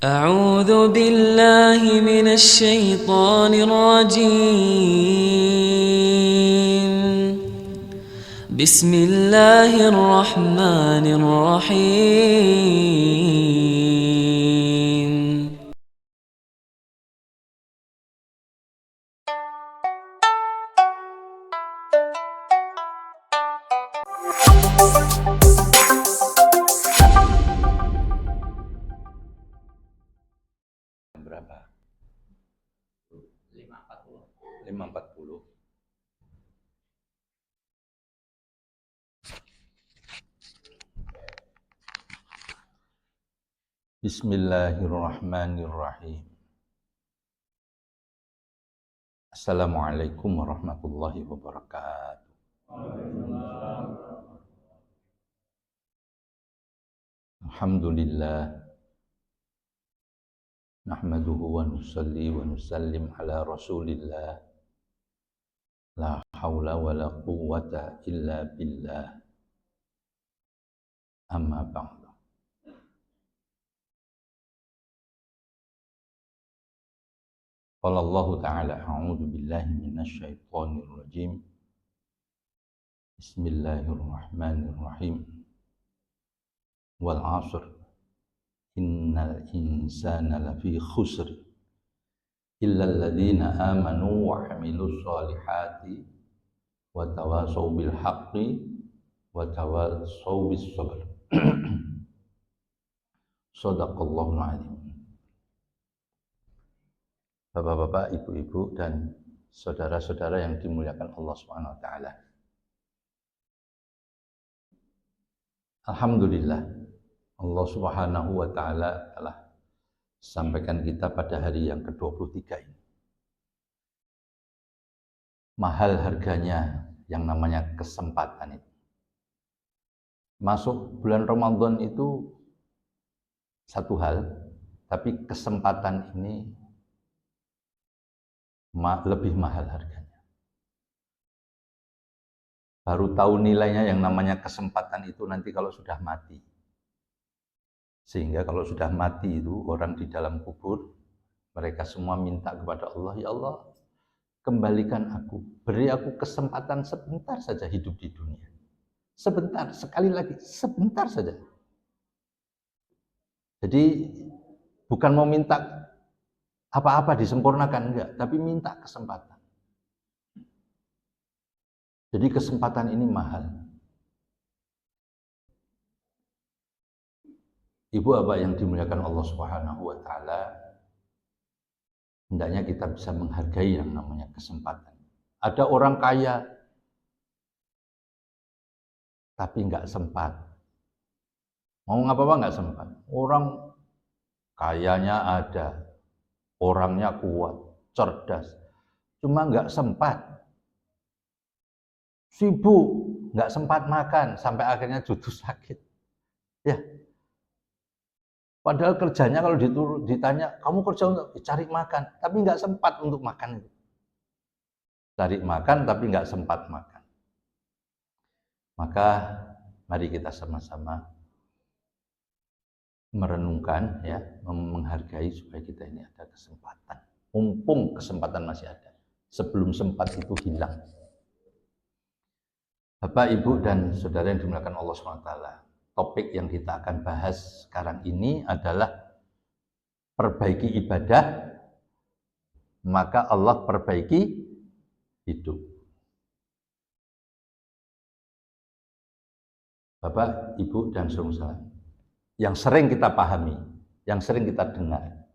أعوذ بالله من الشيطان الرجيم. بسم الله الرحمن الرحيم. Berapa? 5.40. Bismillahirrahmanirrahim. Assalamualaikum warahmatullahi wabarakatuh. Alhamdulillah. Nahmaduhu wa nusalli wa nusallim ala rasulillah. La hawla wa la quwwata illa billah. Amma ba'du. Qala Allah Ta'ala a'udzu billahi minasy syaithanir rajim. Bismillahirrahmanirrahim. Wal 'ashr. Innal insana lafi khusr illa alladhina amanu wa 'amilus solihati wa tawasaw bil haqqi wa tawasaw bis sabr. Shadaqallahul 'azim. Bapak-bapak, ibu-ibu dan saudara-saudara yang dimuliakan Allah Subhanahu wa taala. Alhamdulillah, Allah Subhanahu wa taala telah sampaikan kita pada hari yang ke-23 ini. Mahal harganya yang namanya kesempatan itu. Masuk bulan Ramadan itu satu hal, tapi kesempatan ini lebih mahal harganya. Baru tahu nilainya yang namanya kesempatan itu nanti kalau sudah mati. Sehingga kalau sudah mati itu orang di dalam kubur, mereka semua minta kepada Allah, ya Allah, kembalikan aku, beri aku kesempatan sebentar saja hidup di dunia. Sebentar, sekali lagi, sebentar saja. Jadi bukan mau minta apa-apa disempurnakan, enggak, tapi minta kesempatan. Jadi kesempatan ini mahal. Ibu bapak yang dimuliakan Allah Subhanahu wa taala, hendaknya kita bisa menghargai yang namanya kesempatan. Ada orang kaya tapi enggak sempat. Mau ngapa-apa enggak sempat. Orang kayanya ada, orangnya kuat, cerdas, cuma enggak sempat. Sibuk, enggak sempat makan sampai akhirnya jatuh sakit. Ya. Padahal kerjanya kalau ditanya, kamu kerja untuk cari makan, tapi nggak sempat untuk makan itu. Cari makan tapi nggak sempat makan. Maka mari kita sama-sama merenungkan, ya, menghargai supaya kita ini ada kesempatan. Mumpung kesempatan masih ada, sebelum sempat itu hilang. Bapak, Ibu, dan saudara yang dimuliakan Allah SWT. Topik yang kita akan bahas sekarang ini adalah perbaiki ibadah, maka Allah perbaiki hidup. Bapak, Ibu, dan saudara, yang sering kita pahami, yang sering kita dengar,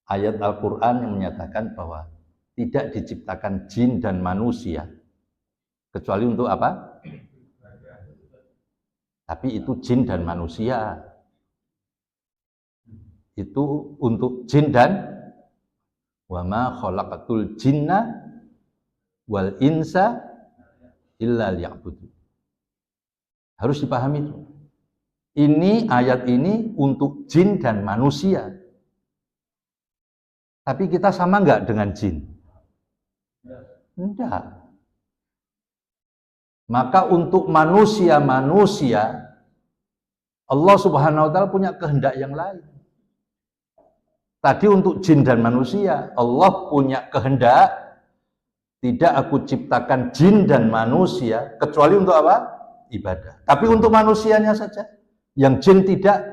ayat Al-Quran yang menyatakan bahwa tidak diciptakan jin dan manusia kecuali untuk apa? Tapi itu jin dan manusia. Itu untuk jin dan wa ma khalaqatul jinna wal insa illa liya'budun. Harus dipahami itu. Ini ayat ini untuk jin dan manusia. Tapi kita sama enggak dengan jin? Enggak. Maka untuk manusia-manusia, Allah Subhanahu wa taala punya kehendak yang lain. Tadi untuk jin dan manusia, Allah punya kehendak, tidak aku ciptakan jin dan manusia, kecuali untuk apa? Ibadah. Tapi untuk manusianya saja, yang jin tidak.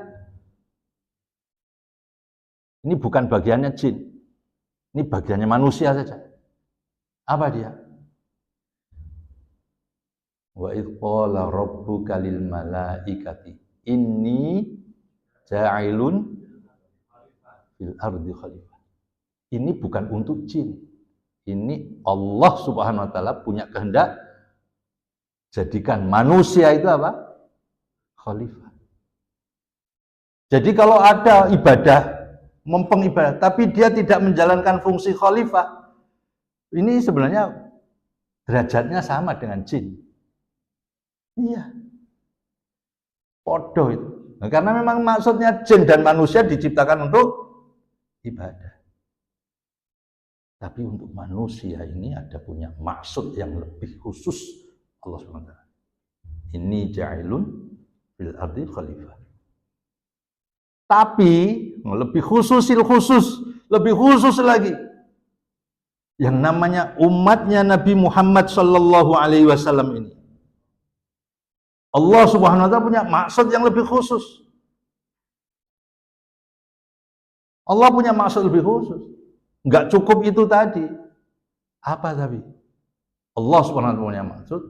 Ini bukan bagiannya jin, ini bagiannya manusia saja. Apa dia? Wa idh qala rabbuka lil malaikati inni ja'ilun fil ardi khalifah. Ini bukan untuk jin. Ini Allah Subhanahu wa taala punya kehendak jadikan manusia itu apa? Khalifah. Jadi kalau ada ibadah, mempeng ibadah, tapi dia tidak menjalankan fungsi khalifah, ini sebenarnya derajatnya sama dengan jin. Iya. Podo itu. Nah, karena memang maksudnya jin dan manusia diciptakan untuk ibadah. Tapi untuk manusia ini ada punya maksud yang lebih khusus Allah SWT. Ini ja'ilun fil ardi khalifah. Tapi lebih lebih khusus lagi. Yang namanya umatnya Nabi Muhammad sallallahu alaihi wasallam ini. Allah Subhanahu wa taala punya maksud yang lebih khusus. Allah punya maksud lebih khusus. Enggak cukup itu tadi. Apa tapi? Allah Subhanahu wa taala punya maksud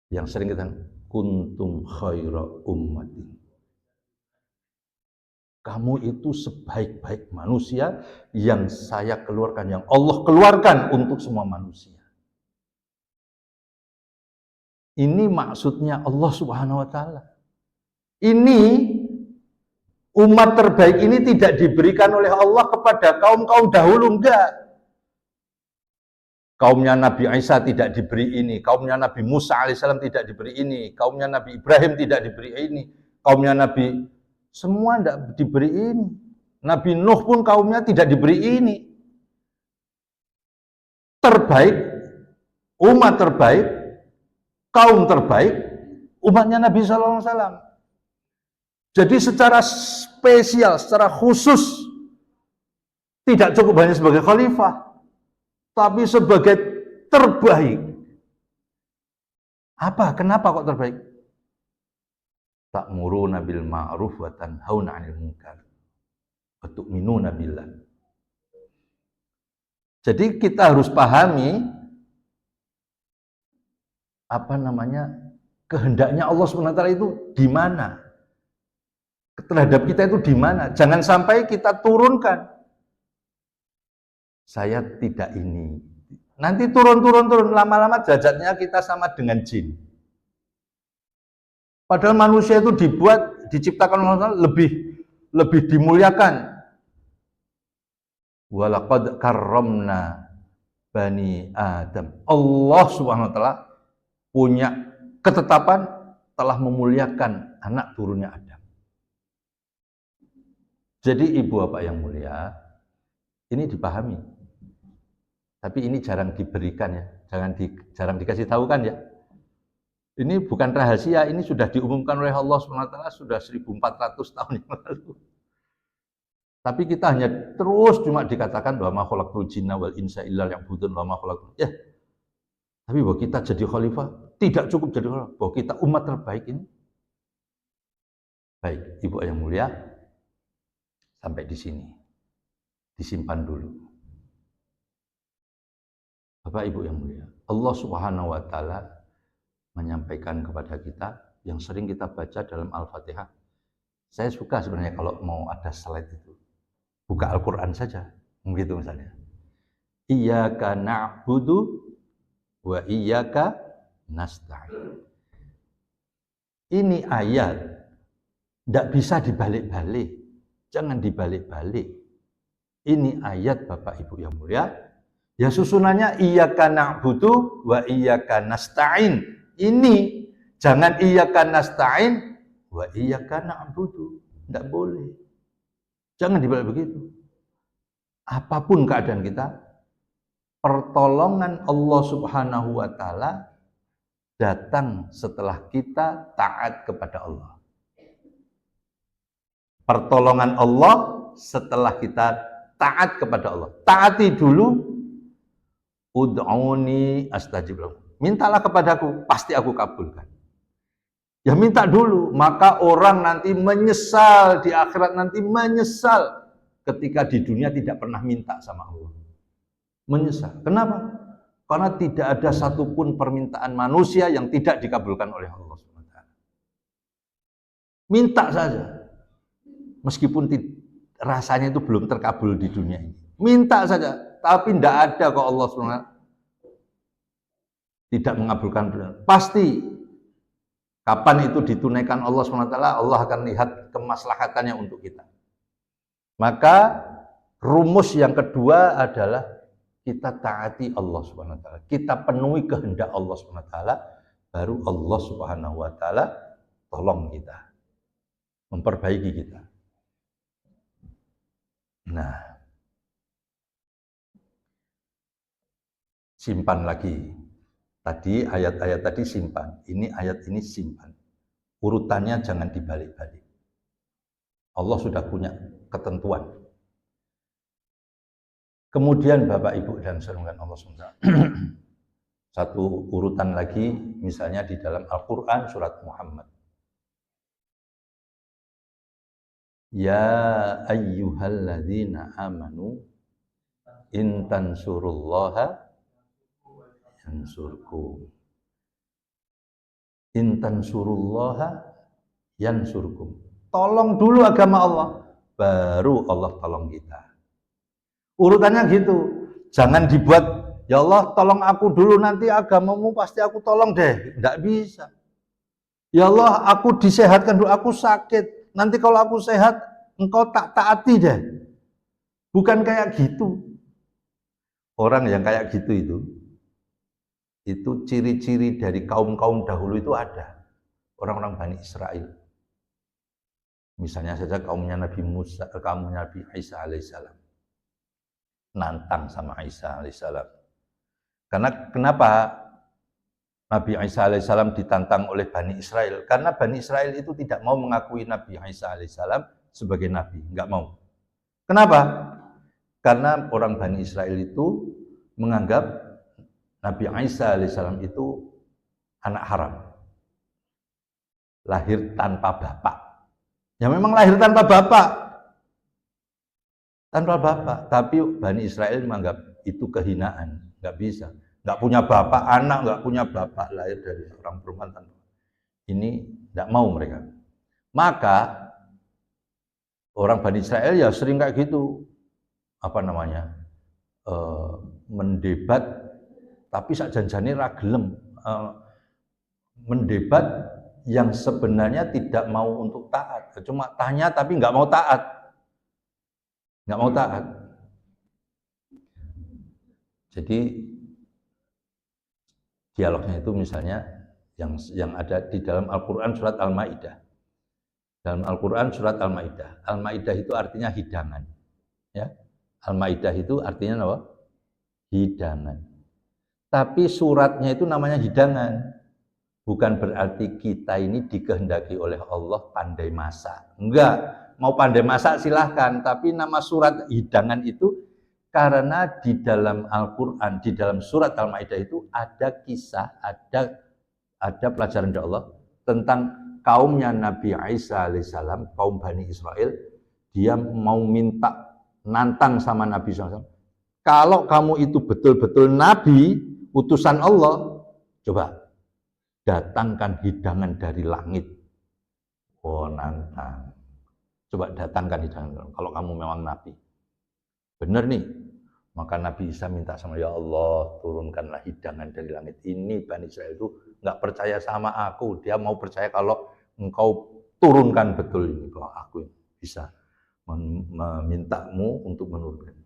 yang sering kita kuntum khaira ummatin. Kamu itu sebaik-baik manusia yang saya keluarkan, yang Allah keluarkan untuk semua manusia. Ini maksudnya Allah Subhanahu wa taala. Ini umat terbaik ini tidak diberikan oleh Allah kepada kaum-kaum dahulu, enggak. Kaumnya Nabi Isa tidak diberi ini, kaumnya Nabi Musa alaihissalam tidak diberi ini, kaumnya Nabi Ibrahim tidak diberi ini, kaumnya Nabi semua tidak diberi ini. Nabi Nuh pun kaumnya tidak diberi ini. Terbaik, umat terbaik, kaum terbaik, umatnya Nabi Sallallahu Alaihi Wasallam. Jadi secara spesial, secara khusus, tidak cukup hanya sebagai khalifah, tapi sebagai terbaik. Apa? Kenapa kok terbaik? Ta'muruna bil ma'ruf wa tanhauna 'anil munkar wa tu'minuna billah. Jadi kita harus pahami kehendaknya Allah SWT itu di mana? Terhadap kita itu di mana? Jangan sampai kita turunkan. Saya tidak ini. Nanti turun lama-lama derajatnya kita sama dengan jin. Padahal manusia itu diciptakan Allah lebih dimuliakan. Walaqad karramna bani Adam. Allah Subhanahu wa taala punya ketetapan telah memuliakan anak turunnya Adam. Jadi ibu bapak yang mulia, ini dipahami. Tapi ini jarang diberikan ya, jarang dikasih tahu kan ya. Ini bukan rahasia, ini sudah diumumkan oleh Allah SWT sudah 1400 tahun yang lalu. Tapi kita hanya terus cuma dikatakan bahwa ma khalaqtul jinna wal insa illa liya'budun wa ma khalaqtul. Ya. Tapi bahwa kita jadi khalifah tidak cukup jadi khalifah, bahwa kita umat terbaik ini. Baik, Ibu yang mulia, sampai di sini. Disimpan dulu. Bapak Ibu yang mulia, Allah Subhanahu wa taala menyampaikan kepada kita yang sering kita baca dalam Al-Fatihah. Saya suka sebenarnya kalau mau ada slide itu. Buka Al-Quran saja, begitu misalnya. Iyyaka na'budu wa iyyaka nasta'in. Ini ayat tidak bisa dibalik-balik. Jangan dibalik-balik. Ini ayat Bapak Ibu yang mulia. Ya susunannya iyyaka na'budu wa iyyaka nasta'in. Ini jangan iyyaka nasta'in wa iyyaka na'budu. Tidak boleh. Jangan dibalik begitu. Apapun keadaan kita, pertolongan Allah Subhanahu wa taala datang setelah kita taat kepada Allah. Pertolongan Allah setelah kita taat kepada Allah. Taati dulu, ud'uni astajib lakum. Mintalah kepadaku, pasti aku kabulkan. Ya minta dulu, maka orang nanti menyesal di akhirat, nanti menyesal ketika di dunia tidak pernah minta sama Allah. Menyesal. Kenapa? Karena tidak ada satupun permintaan manusia yang tidak dikabulkan oleh Allah SWT. Minta saja. Meskipun rasanya itu belum terkabul di dunia ini. Minta saja. Tapi tidak ada kok Allah SWT tidak mengabulkan. Pasti kapan itu ditunaikan Allah SWT, Allah akan lihat kemaslahatannya untuk kita. Maka rumus yang kedua adalah kita taati Allah SWT. Kita penuhi kehendak Allah SWT, baru Allah SWT tolong kita, memperbaiki kita. Nah, simpan lagi. Tadi ayat-ayat tadi simpan, ini ayat ini simpan. Urutannya jangan dibalik-balik. Allah sudah punya ketentuan. Kemudian Bapak Ibu dan saudara Allah SWT, satu urutan lagi misalnya di dalam Al-Quran surat Muhammad. Ya ayyuhalladzina amanu in tansurullaha yansurkum. In tansurullaha yansurkum. Tolong dulu agama Allah, baru Allah tolong kita. Urutannya gitu. Jangan dibuat, ya Allah tolong aku dulu, nanti agamamu pasti aku tolong deh. Tidak bisa. Ya Allah aku disehatkan dulu, aku sakit. Nanti kalau aku sehat, engkau tak taati deh. Bukan kayak gitu. Orang yang kayak gitu itu ciri-ciri dari kaum-kaum dahulu itu ada. Orang-orang Bani Israel. Misalnya saja kaumnya Nabi Musa, kaumnya Nabi Isa alaihissalam. Nantang sama Isa alaihissalam. Karena kenapa Nabi Isa alaihissalam ditantang oleh Bani Israel? Karena Bani Israel itu tidak mau mengakui Nabi Isa alaihissalam sebagai Nabi. Enggak mau. Kenapa? Karena orang Bani Israel itu menganggap Nabi Isa alaihissalam itu anak haram. Lahir tanpa bapak. Ya memang lahir tanpa bapak. Tanpa bapak. Tapi Bani Israel menganggap itu kehinaan. Nggak bisa. Nggak punya bapak, anak nggak punya bapak. Lahir dari orang perempuan tanpa. Ini nggak mau mereka. Maka orang Bani Israel ya sering kayak gitu. Apa namanya? Mendebat. Tapi sak janjane ra gelem. Mendebat yang sebenarnya tidak mau untuk taat, cuma tanya tapi nggak mau taat, nggak mau taat. Jadi dialognya itu misalnya yang ada di dalam Al-Quran surat Al-Maidah. Dalam Al-Quran surat Al-Maidah. Al-Maidah itu artinya hidangan. Ya, Al-Maidah itu artinya apa? Hidangan. Tapi suratnya itu namanya hidangan. Bukan berarti kita ini dikehendaki oleh Allah pandai masak. Enggak, mau pandai masak silahkan. Tapi nama surat hidangan itu karena di dalam Al-Quran, di dalam surat Al-Maidah itu ada kisah, ada pelajaran dari Allah tentang kaumnya Nabi Isa alaihissalam, kaum Bani Israel. Dia mau minta nantang sama Nabi SAW. Kalau kamu itu betul-betul Nabi, utusan Allah, coba datangkan hidangan dari langit. Oh, nantang. Coba datangkan hidangan kalau kamu memang Nabi. Benar nih. Maka Nabi Isa minta sama, ya Allah, turunkanlah hidangan dari langit. Ini Bani Israel itu nggak percaya sama aku. Dia mau percaya kalau engkau turunkan betul ini. Bahwa aku bisa memintamu untuk menurunkan.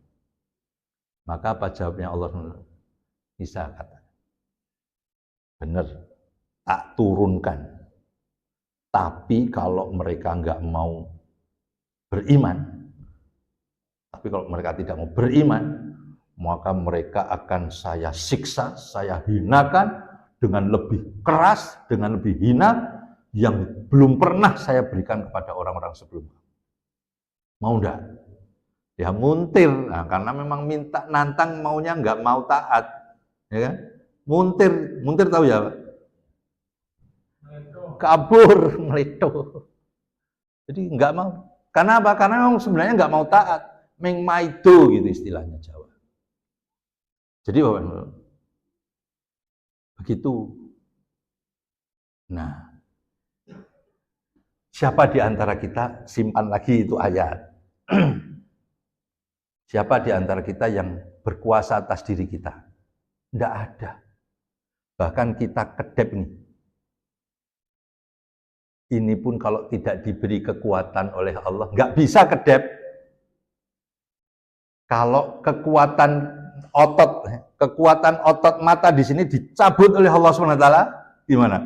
Maka apa jawabnya Allah? Isa kata, benar. Tak turunkan. Tapi kalau mereka nggak mau beriman, tapi kalau mereka tidak mau beriman, maka mereka akan saya siksa, saya hinakan dengan lebih keras, dengan lebih hina yang belum pernah saya berikan kepada orang-orang sebelumnya. Mau enggak? Dia muntir, nah, karena memang minta nantang maunya nggak mau taat, ya kan? Muntir tahu ya, Pak? Kabur, meleto. Jadi nggak mau. Karena apa? Karena memang sebenarnya nggak mau taat, mengmaido gitu istilahnya Jawa. Jadi Bapak, begitu. Nah, siapa di antara kita, simpan lagi itu ayat. Siapa di antara kita yang berkuasa atas diri kita? Tidak ada. Bahkan kita kedep nih. Ini pun kalau tidak diberi kekuatan oleh Allah, nggak bisa kedep. Kalau kekuatan otot mata di sini dicabut oleh Allah SWT, gimana?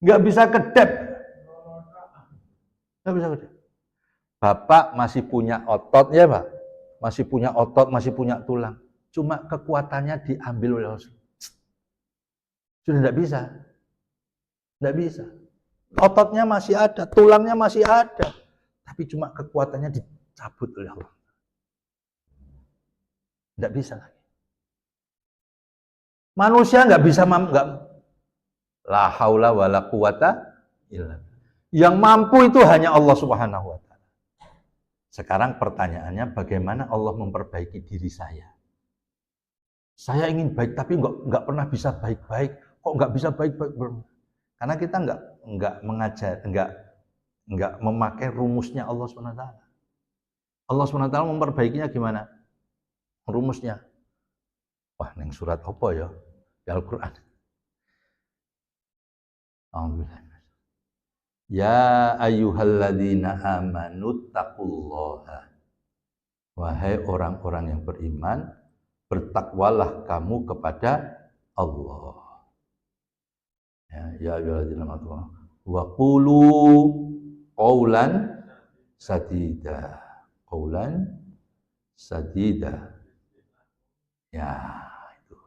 Nggak bisa kedep. Nggak bisa kedep. Bapak masih punya otot, ya Pak? Masih punya otot, masih punya tulang. Cuma kekuatannya diambil oleh Allah. Sudah tidak bisa. Tidak bisa. Ototnya masih ada, tulangnya masih ada. Tapi cuma kekuatannya dicabut oleh Allah. Tidak bisa lagi. Manusia nggak bisa, la haula wala quwata illa. Yang mampu itu hanya Allah Subhanahu wa Ta'ala. Sekarang pertanyaannya, bagaimana Allah memperbaiki diri saya? Saya ingin baik, tapi nggak pernah bisa baik-baik. Kok nggak bisa baik-baik? Karena kita nggak memakai rumusnya Allah SWT. Allah SWT memperbaikinya gimana? Rumusnya. Wah, neng surat apa ya? Di Al-Quran. Ya ayyuhalladzina amanu taqullaha. Wahai orang-orang yang beriman, bertakwalah kamu kepada Allah. Ya ayyuhalladzina amanu wa qulu qaulan sadida. Qaulan sadida. Ya, itu.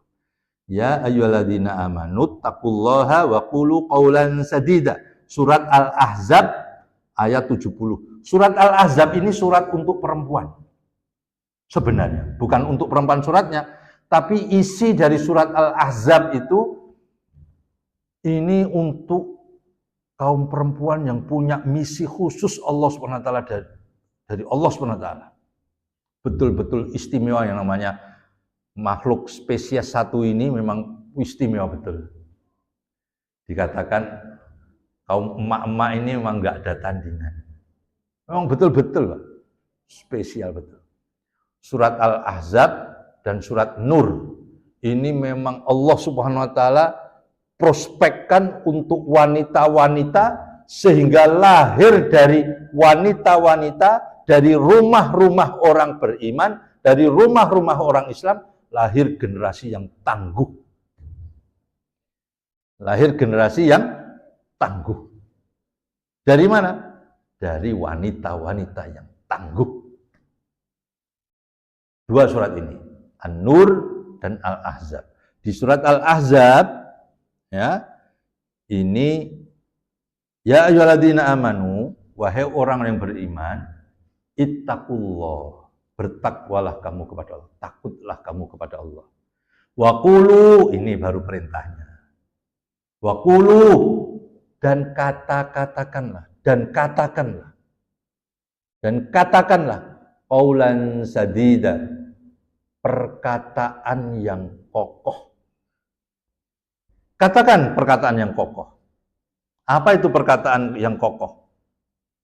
Ya ayyuhalladzina amanu taqullaha wa qulu qaulan sadida. Surat Al-Ahzab ayat 70. Surat Al-Ahzab ini surat untuk perempuan. Sebenarnya, bukan untuk perempuan suratnya, tapi isi dari surat Al-Ahzab itu ini untuk kaum perempuan yang punya misi khusus Allah SWT dari Allah SWT. Betul-betul istimewa, yang namanya makhluk spesies satu ini memang istimewa betul. Dikatakan kaum emak-emak ini memang nggak ada tandingan. Memang betul-betul, Pak. Spesial betul. Surat Al-Ahzab dan surat Nur ini memang Allah Subhanahu wa Ta'ala prospekkan untuk wanita-wanita, sehingga lahir dari wanita-wanita, dari rumah-rumah orang beriman, dari rumah-rumah orang Islam, lahir generasi yang tangguh. Lahir generasi yang tangguh. Dari mana? Dari wanita-wanita yang tangguh. Dua surat ini, An-Nur dan Al-Ahzab. Di surat Al-Ahzab, ya, ini ya ayyuhalladzina amanu, wahai orang yang beriman, ittaqullah, bertakwalah kamu kepada Allah, takutlah kamu kepada Allah. Wa qulu, ini baru perintahnya. Wa qulu, dan katakanlah qaulan sadida, perkataan yang kokoh. Katakan perkataan yang kokoh. Apa itu perkataan yang kokoh?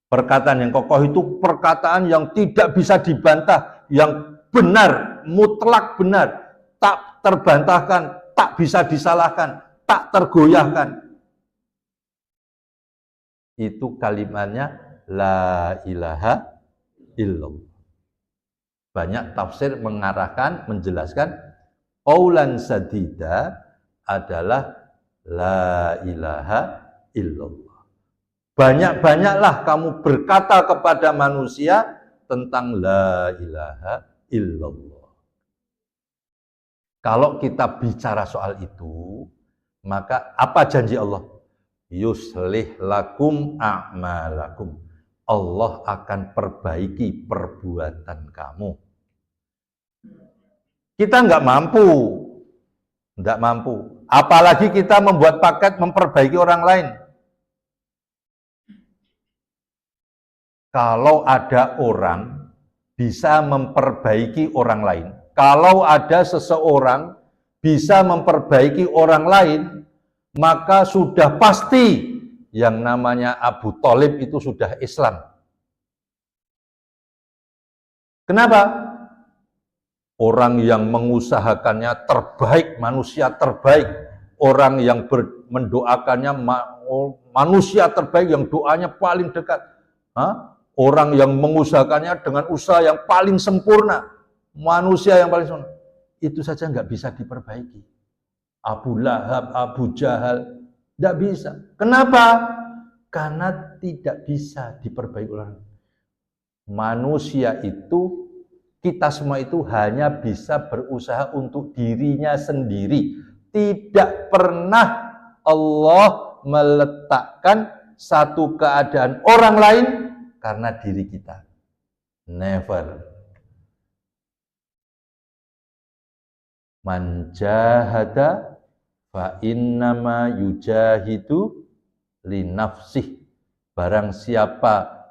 Perkataan yang kokoh itu perkataan yang tidak bisa dibantah, yang benar, mutlak benar, tak terbantahkan, tak bisa disalahkan, tak tergoyahkan. Itu kalimatnya la ilaha illallah. Banyak tafsir mengarahkan, menjelaskan qaulan sadida adalah la ilaha illallah. Banyak-banyaklah kamu berkata kepada manusia tentang la ilaha illallah. Kalau kita bicara soal itu, maka apa janji Allah? Yuslih lakum a'malakum. Allah akan perbaiki perbuatan kamu. Kita nggak mampu. Apalagi kita membuat paket memperbaiki orang lain. Kalau ada orang bisa memperbaiki orang lain, kalau ada seseorang bisa memperbaiki orang lain, maka sudah pasti yang namanya Abu Thalib itu sudah Islam. Kenapa? Orang yang mengusahakannya terbaik, manusia terbaik, orang yang mendoakannya manusia terbaik yang doanya paling dekat. Orang yang mengusahakannya dengan usaha yang paling sempurna, manusia yang paling sempurna, itu saja nggak bisa diperbaiki. Abu Lahab, Abu Jahal, nggak bisa. Kenapa? Karena tidak bisa diperbaiki orang. Manusia itu, kita semua itu hanya bisa berusaha untuk dirinya sendiri. Tidak pernah Allah meletakkan satu keadaan orang lain karena diri kita. Never. Man jahada fa innama yujahidu li nafsih. Barang siapa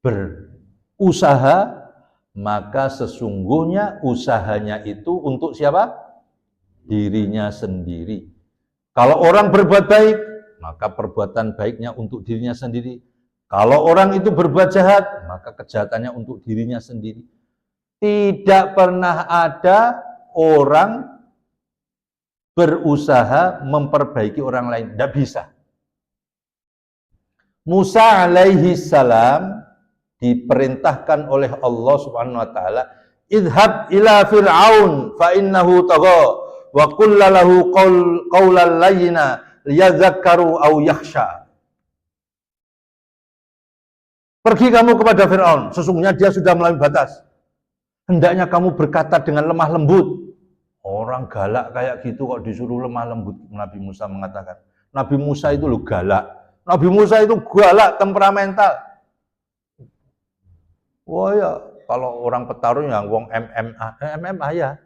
berusaha, maka sesungguhnya usahanya itu untuk siapa? Dirinya sendiri. Kalau orang berbuat baik, maka perbuatan baiknya untuk dirinya sendiri. Kalau orang itu berbuat jahat, maka kejahatannya untuk dirinya sendiri. Tidak pernah ada orang berusaha memperbaiki orang lain. Tidak bisa. Musa alaihi salam diperintahkan oleh Allah Subhanahu wa taala, "Idhab ila Fir'aun fa innahu tagha wa qul lahu qawlan layyina liyadhakkaru aw yakhsha." Pergi kamu kepada Fir'aun, sesungguhnya dia sudah melampaui batas. Hendaknya kamu berkata dengan lemah lembut. Orang galak kayak gitu kok disuruh lemah lembut. Nabi Musa mengatakan, Nabi Musa itu loh galak. Nabi Musa itu galak, temperamental. Wah ya, kalau orang petarung yang wong MMA ya.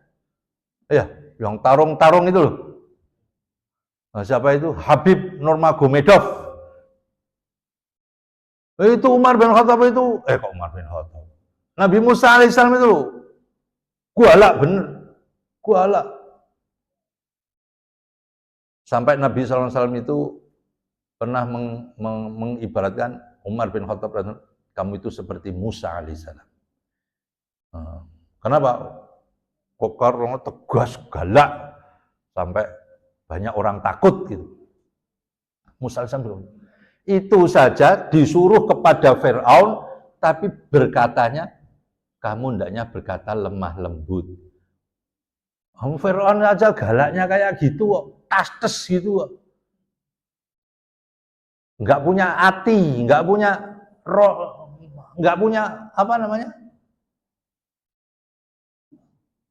Ya, yang tarung-tarung itu loh. Nah, siapa itu? Habib Nurmagomedov. Itu Umar bin Khattab itu, kok Umar bin Khattab? Nabi Musa alaihissalam itu galak bener, galak. Sampai Nabi SAW itu pernah mengibaratkan Umar bin Khattab, kamu itu seperti Musa alaihissalam. Kenapa? Kok karena tegas, galak, sampai banyak orang takut gitu. Musa alaihissalam itu saja disuruh kepada Fir'aun, tapi berkatanya, kamu hendaknya berkata lemah lembut. Fir'aun aja galaknya kayak gitu kok, tastes gitu kok. Nggak punya hati, nggak punya roh, nggak punya apa namanya,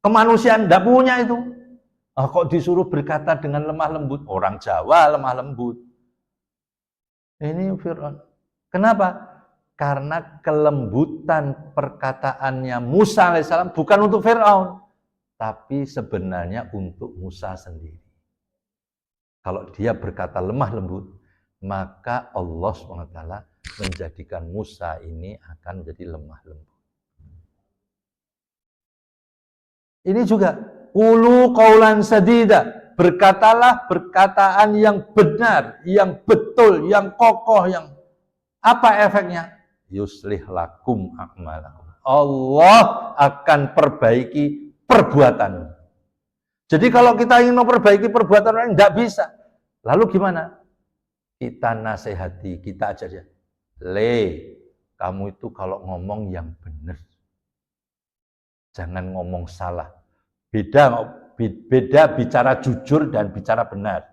kemanusiaan, nggak punya itu. Kok disuruh berkata dengan lemah lembut? Orang Jawa lemah lembut. Ini Fir'aun. Kenapa? Karena kelembutan perkataannya Musa alaihissalam bukan untuk Fir'aun, tapi sebenarnya untuk Musa sendiri. Kalau dia berkata lemah lembut, maka Allah SWT menjadikan Musa ini akan menjadi lemah lembut. Ini juga qulu qaulan sadida. Berkatalah perkataan yang benar, yang betul, yang kokoh, yang apa efeknya? Yuslih lakum a'malakum. Allah akan perbaiki perbuatan. Jadi kalau kita ingin memperbaiki perbuatan orang tidak bisa. Lalu gimana? Kita nasihati, kita ajar dia. Kamu itu kalau ngomong yang benar. Jangan ngomong salah. Beda bicara jujur dan bicara benar.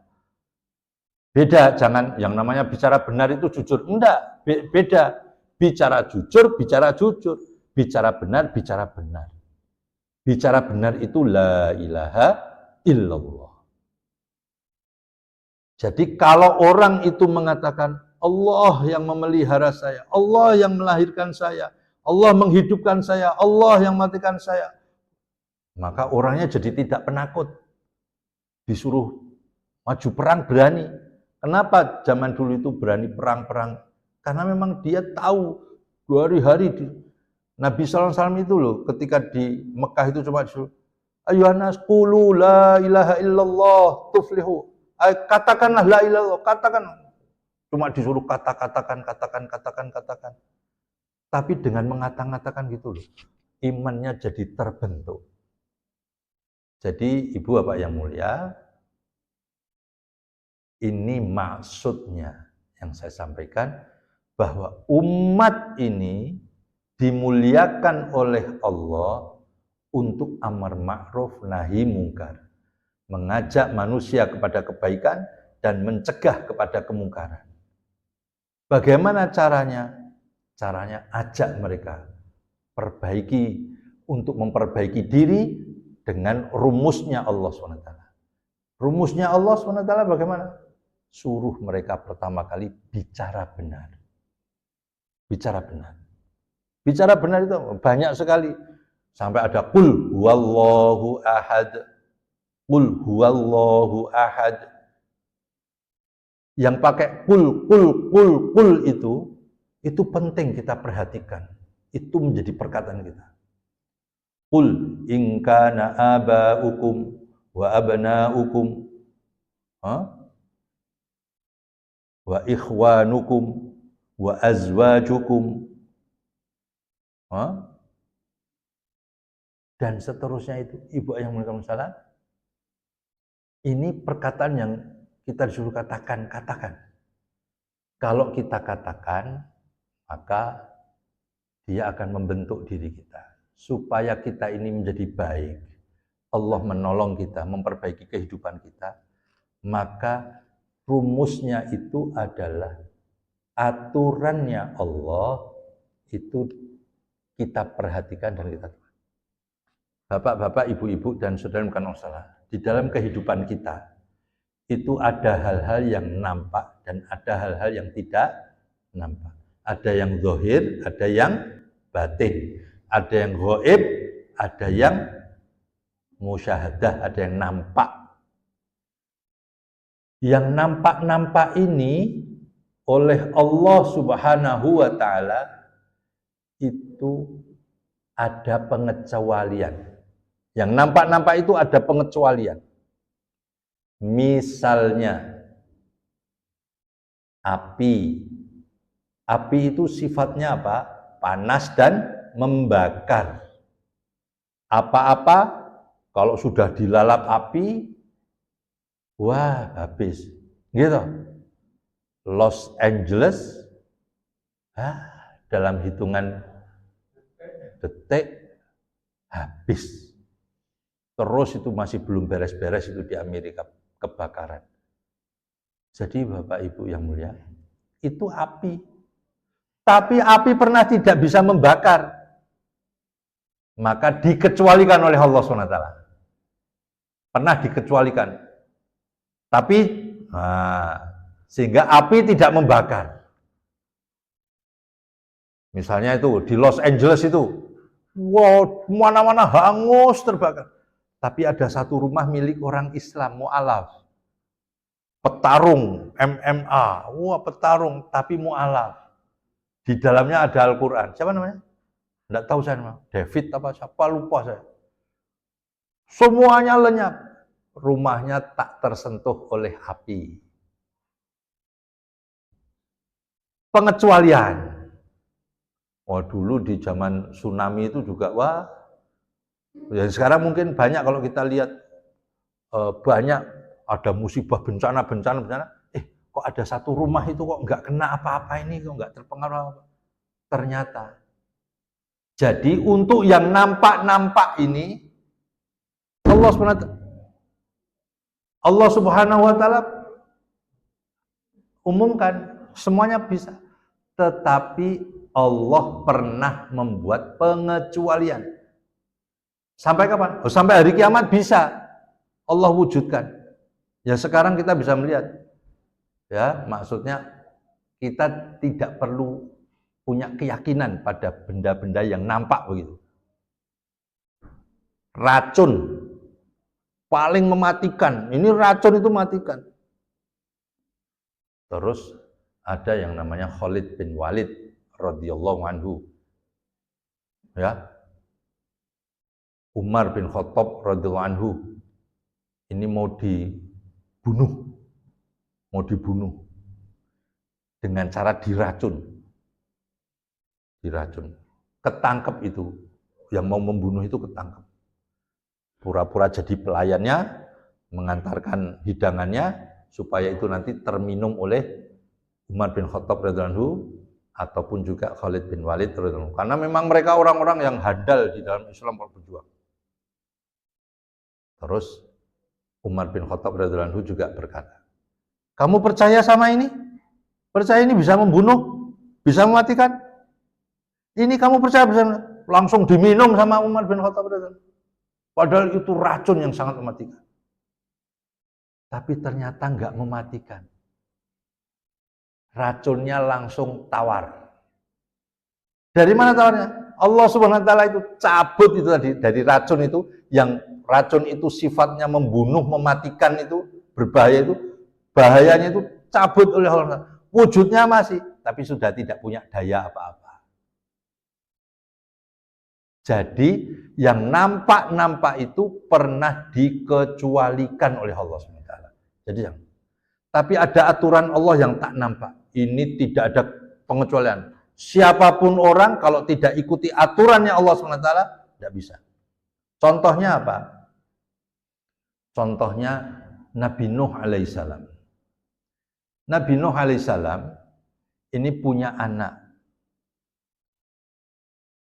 Beda, jangan yang namanya bicara benar itu jujur. Enggak, beda. Bicara jujur, bicara jujur. Bicara benar, bicara benar. Bicara benar itu la ilaha illallah. Jadi kalau orang itu mengatakan Allah yang memelihara saya, Allah yang melahirkan saya, Allah menghidupkan saya, Allah yang matikan saya. Maka orangnya jadi tidak penakut. Disuruh maju perang berani. Kenapa zaman dulu itu berani perang-perang? Karena memang dia tahu hari-hari Nabi SAW itu loh, ketika di Mekah itu cuma disuruh, Ayuhanas qulu la ilaha illallah tuflihu. Katakanlah la ilaha illallah, katakan. Cuma disuruh katakan. Tapi dengan mengatakan gitu loh, imannya jadi terbentuk. Jadi Ibu Bapak yang mulia, ini maksudnya yang saya sampaikan, bahwa umat ini dimuliakan oleh Allah untuk amar ma'ruf nahi mungkar, mengajak manusia kepada kebaikan dan mencegah kepada kemungkaran. Bagaimana caranya? Caranya ajak mereka perbaiki, untuk memperbaiki diri dengan rumusnya Allah SWT. Rumusnya Allah SWT bagaimana? Suruh mereka pertama kali bicara benar. Bicara benar. Bicara benar itu banyak sekali. Sampai ada qul huwallahu ahad. Qul huwallahu ahad. Yang pakai qul itu penting kita perhatikan. Itu menjadi perkataan kita. Qul in kana aba'ukum wa abna'ukum wa ikhwanukum wa azwajukum dan seterusnya itu. Ibu yang mulia salah, ini perkataan yang kita disuruh katakan. Kalau kita katakan, maka dia akan membentuk diri kita supaya kita ini menjadi baik. Allah menolong kita, memperbaiki kehidupan kita. Maka rumusnya itu adalah aturannya Allah, itu kita perhatikan dan kita. Bapak-bapak, ibu-ibu dan saudara bukan salah. Di dalam kehidupan kita itu ada hal-hal yang nampak dan ada hal-hal yang tidak nampak. Ada yang zahir, ada yang batin. Ada yang gaib, ada yang musyahadah, ada yang nampak. Yang nampak-nampak ini oleh Allah Subhanahu wa Ta'ala itu ada pengecualian. Yang nampak-nampak itu ada pengecualian. Misalnya api. Api itu sifatnya apa? Panas dan membakar. Apa-apa kalau sudah dilalap api, wah habis. Gitu. Los Angeles dalam hitungan detik habis. Terus itu masih belum beres-beres itu di Amerika kebakaran. Jadi Bapak Ibu yang mulia, itu api. Tapi api pernah tidak bisa membakar. Maka dikecualikan oleh Allah SWT. Pernah dikecualikan. Tapi sehingga api tidak membakar. Misalnya itu di Los Angeles itu, wow, mana-mana hangus terbakar. Tapi ada satu rumah milik orang Islam, mu'alaf. Petarung, MMA, wah petarung, tapi mu'alaf. Di dalamnya ada Al-Quran. Siapa namanya? Tidak tahu saya namanya. David apa siapa, lupa saya. Semuanya lenyap. Rumahnya tak tersentuh oleh api. Pengecualian. Oh dulu di zaman tsunami itu juga, wah. Ya sekarang mungkin banyak kalau kita lihat banyak ada musibah bencana. Kok ada satu rumah itu kok nggak kena apa-apa ini, kok nggak terpengaruh apa? Ternyata. Jadi untuk yang nampak-nampak ini Allah Subhanahu wa Ta'ala umumkan semuanya bisa. Tetapi Allah pernah membuat pengecualian. Sampai kapan? Oh, sampai hari kiamat bisa Allah wujudkan. Ya sekarang kita bisa melihat. Ya, maksudnya Kita tidak perlu punya keyakinan pada benda-benda yang nampak begitu. Racun paling mematikan. Ini racun itu matikan. Terus ada yang namanya Khalid bin Walid radhiyallahu anhu. Ya. Umar bin Khattab radhiyallahu anhu. Ini mau dibunuh dengan cara diracun. Ketangkep itu, yang mau membunuh itu ketangkep. Pura-pura jadi pelayannya, mengantarkan hidangannya, supaya itu nanti terminum oleh Umar bin Khattab radhiyallahu anhu, ataupun juga Khalid bin Walid radhiyallahu anhu. Karena memang mereka orang-orang yang handal di dalam Islam kalau berjuang. Terus Umar bin Khattab radhiyallahu anhu juga berkata, kamu percaya sama ini? Percaya ini bisa membunuh? Bisa mematikan? Ini kamu percaya bisa? Langsung diminum sama Umar bin Khattab radhiyallahu anhu. Padahal itu racun yang sangat mematikan. Tapi ternyata enggak mematikan. Racunnya langsung tawar. Dari mana tawarnya? Allah Subhanahu wa taala itu cabut itu tadi dari racun itu, yang racun itu sifatnya membunuh, mematikan itu, berbahaya itu, bahayanya itu cabut oleh Allah. Wujudnya masih, tapi sudah tidak punya daya apa-apa. Jadi yang nampak-nampak itu pernah dikecualikan oleh Allah SWT. Jadi tapi ada aturan Allah yang tak nampak. Ini tidak ada pengecualian. Siapapun orang kalau tidak ikuti aturannya Allah SWT, tidak bisa. Contohnya apa? Contohnya Nabi Nuh alaihissalam. Nabi Nuh alaihissalam ini punya anak.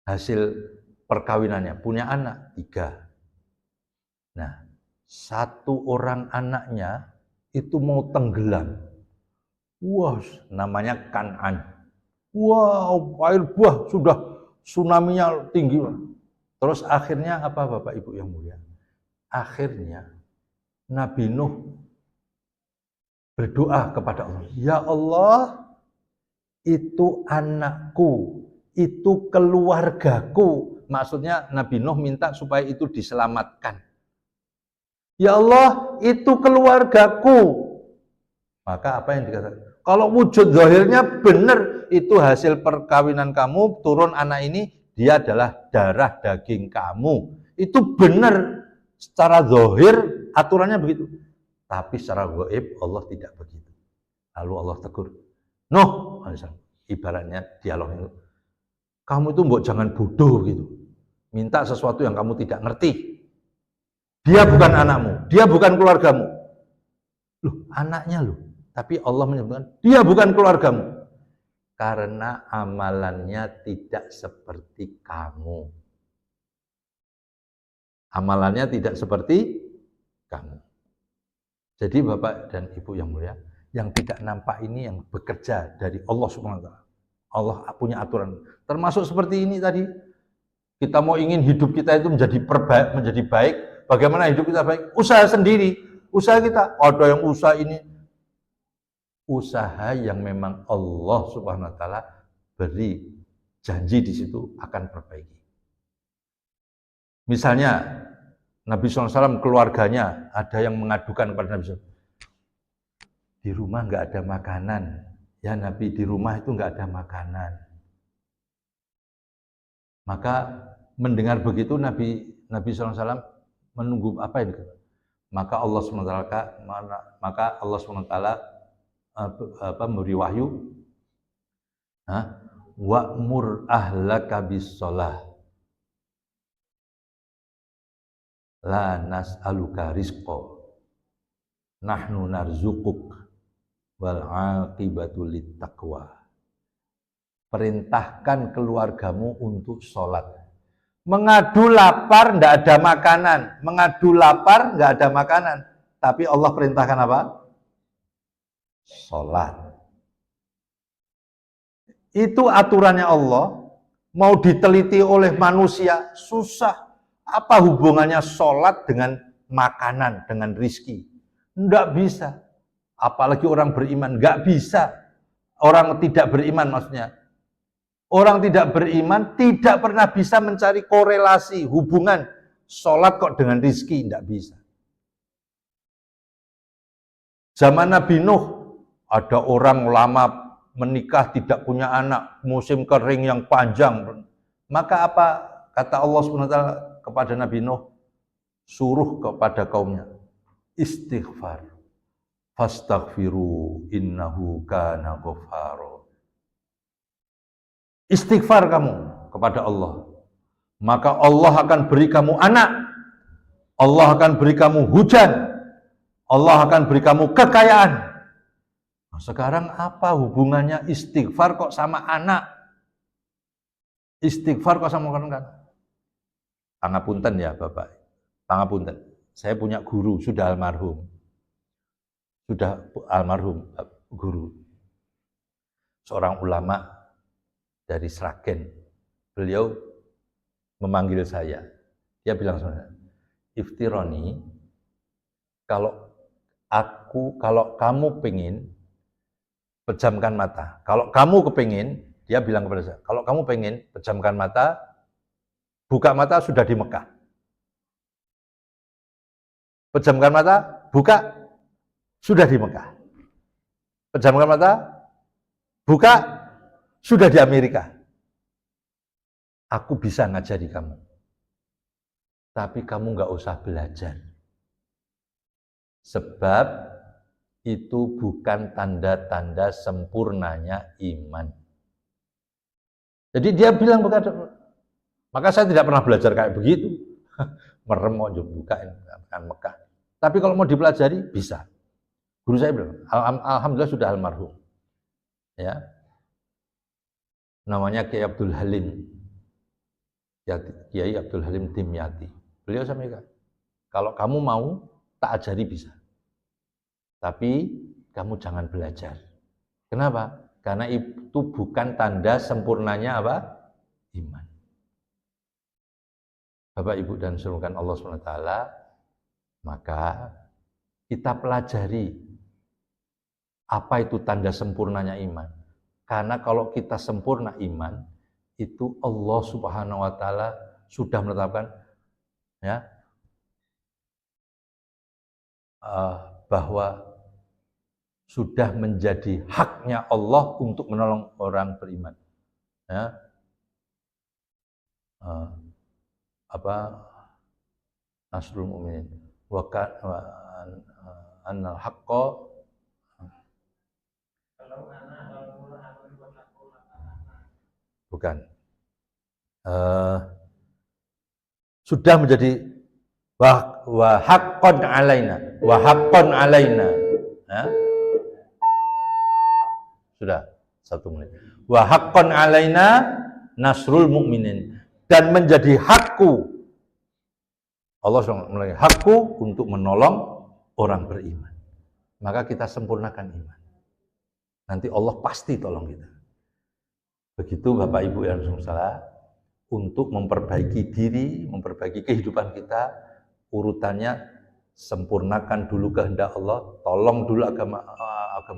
Hasil perkawinannya, punya anak 3. Nah, 1 orang anaknya itu mau tenggelam. Wah, namanya Kan'an. Wow, air buah sudah tsunami-nya tinggi. Terus akhirnya apa Bapak Ibu yang mulia? Akhirnya Nabi Nuh berdoa kepada Allah. Ya Allah, itu anakku, itu keluargaku. Maksudnya Nabi Nuh minta supaya itu diselamatkan. Ya Allah, itu keluargaku. Maka apa yang dikatakan? Kalau wujud zahirnya benar, itu hasil perkawinan kamu, turun anak ini, dia adalah darah daging kamu. Itu benar. Secara zahir, aturannya begitu. Tapi secara gaib, Allah tidak begitu. Lalu Allah tegur. Nuh, ibaratnya dialog itu. Kamu itu mbok jangan bodoh gitu. Minta sesuatu yang kamu tidak ngerti. Dia bukan anakmu, dia bukan keluargamu. Loh, anaknya loh. Tapi Allah menyebutkan, dia bukan keluargamu. Karena amalannya tidak seperti kamu. Amalannya tidak seperti kamu. Jadi Bapak dan Ibu yang mulia, yang tidak nampak ini yang bekerja dari Allah Subhanahu wa taala. Allah punya aturan. Termasuk seperti ini tadi. Kita mau ingin hidup kita itu menjadi baik. Bagaimana hidup kita baik? Usaha sendiri. Usaha kita. Ada yang usaha ini. Usaha yang memang Allah Subhanahu wa taala beri janji di situ akan perbaiki. Misalnya Nabi SAW keluarganya ada yang mengadukan kepada Nabi SAW. Di rumah nggak ada makanan. Ya Nabi, di rumah itu nggak ada makanan. Maka mendengar begitu Nabi SAW menunggu apa ini? Maka Allah SWT memberi wahyu, wa'mur ahlaka bis-shalah la nas'aluka rizqa nahnu narzuquk wal 'aqibatu littaqwa. Perintahkan keluargamu untuk sholat. Mengadu lapar, tidak ada makanan. Mengadu lapar, tidak ada makanan. Tapi Allah perintahkan apa? Sholat. Itu aturannya Allah. Mau diteliti oleh manusia, susah. Apa hubungannya sholat dengan makanan, dengan rizki? Tidak bisa. Apalagi orang beriman, nggak bisa. orang tidak beriman maksudnya. Orang tidak beriman tidak pernah bisa mencari korelasi, hubungan sholat kok dengan rizki, tidak bisa. Zaman Nabi Nuh, ada orang lama menikah tidak punya anak, musim kering yang panjang. Maka apa kata Allah SWT kepada Nabi Nuh? Suruh kepada kaumnya, istighfar. Fastaghfiru innahu kana ghaffara. Istighfar kamu kepada Allah, maka Allah akan beri kamu anak, Allah akan beri kamu hujan, Allah akan beri kamu kekayaan. Nah, sekarang apa hubungannya istighfar kok sama anak? Istighfar kok sama anak? Pangapunten ya Bapak, pangapunten. Saya punya guru, sudah almarhum guru, seorang ulama dari Sragen. Beliau memanggil saya. Dia bilang sama saya, Iftironi, kalau kamu pengen pejamkan mata. Kalau kamu kepingin, dia bilang kepada saya, kalau kamu pengen pejamkan mata, buka mata sudah di Mekah. Pejamkan mata, buka sudah di Mekah. Pejamkan mata, buka sudah di Amerika. Aku bisa ngajari kamu. Tapi kamu nggak usah belajar. Sebab itu bukan tanda-tanda sempurnanya iman. Jadi dia bilang, maka saya tidak pernah belajar kayak begitu. Merem mau bukain Mekah. Tapi kalau mau dipelajari, bisa. Guru saya bilang, alhamdulillah sudah almarhum. Ya, namanya Kiai Abdul Halim, Kiai Abdul Halim Dimyati. Beliau sampaikan, kalau kamu mau tak ajari bisa, tapi kamu jangan belajar. Kenapa? Karena itu bukan tanda sempurnanya apa? Iman. Bapak Ibu dan saudara Allah SWT, maka kita pelajari apa itu tanda sempurnanya iman. Karena kalau kita sempurna iman, itu Allah Subhanahu wa taala sudah menetapkan ya bahwa sudah menjadi haknya Allah untuk menolong orang beriman. Ya. Nasrul mu'minin wa annal haqqo bukan. Sudah menjadi wa haqqan alaina. Ya. Sudah 1 menit. Wa haqqan alaina nasrul mu'minin, dan menjadi hakku Allah SWT, hakku untuk menolong orang beriman. Maka kita sempurnakan iman. Nanti Allah pasti tolong kita. Begitu Bapak Ibu yang salah, untuk memperbaiki diri, memperbaiki kehidupan kita, urutannya sempurnakan dulu kehendak Allah, tolong dulu agama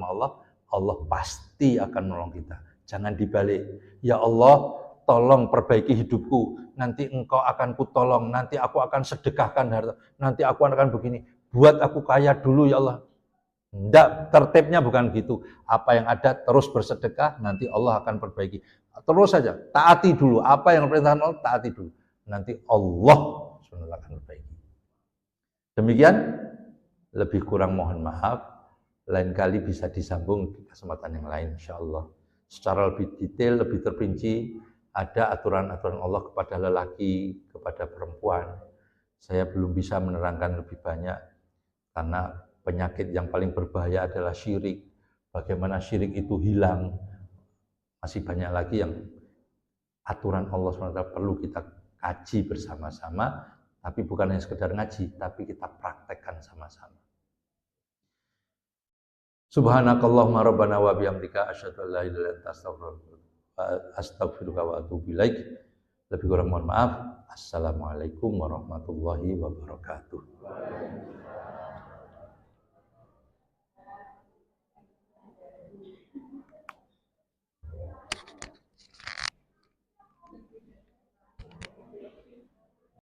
Allah, Allah pasti akan menolong kita. Jangan dibalik, ya Allah tolong perbaiki hidupku, nanti engkau akan kutolong, nanti aku akan sedekahkan harta, nanti aku akan begini, buat aku kaya dulu ya Allah. Tidak, tertibnya bukan gitu. Apa yang ada terus bersedekah, nanti Allah akan perbaiki. Terus saja, taati dulu. Apa yang perintahkan Allah, taati dulu. Nanti Allah akan perbaiki. Demikian, lebih kurang mohon maaf. Lain kali bisa disambung di kesempatan yang lain, insya Allah. Secara lebih detail, lebih terperinci, ada aturan-aturan Allah kepada lelaki, kepada perempuan. Saya belum bisa menerangkan lebih banyak, karena penyakit yang paling berbahaya adalah syirik. Bagaimana syirik itu hilang. Masih banyak lagi yang aturan Allah SWT perlu kita kaji bersama-sama, tapi bukan hanya sekedar ngaji, tapi kita praktekkan sama-sama. Subhanakallahumma rabbana wa bihamdika asyhadu an la ilaha illa anta astaghfiruka wa atubu ilaik. Lebih kurang mohon maaf. Assalamualaikum warahmatullahi wabarakatuh.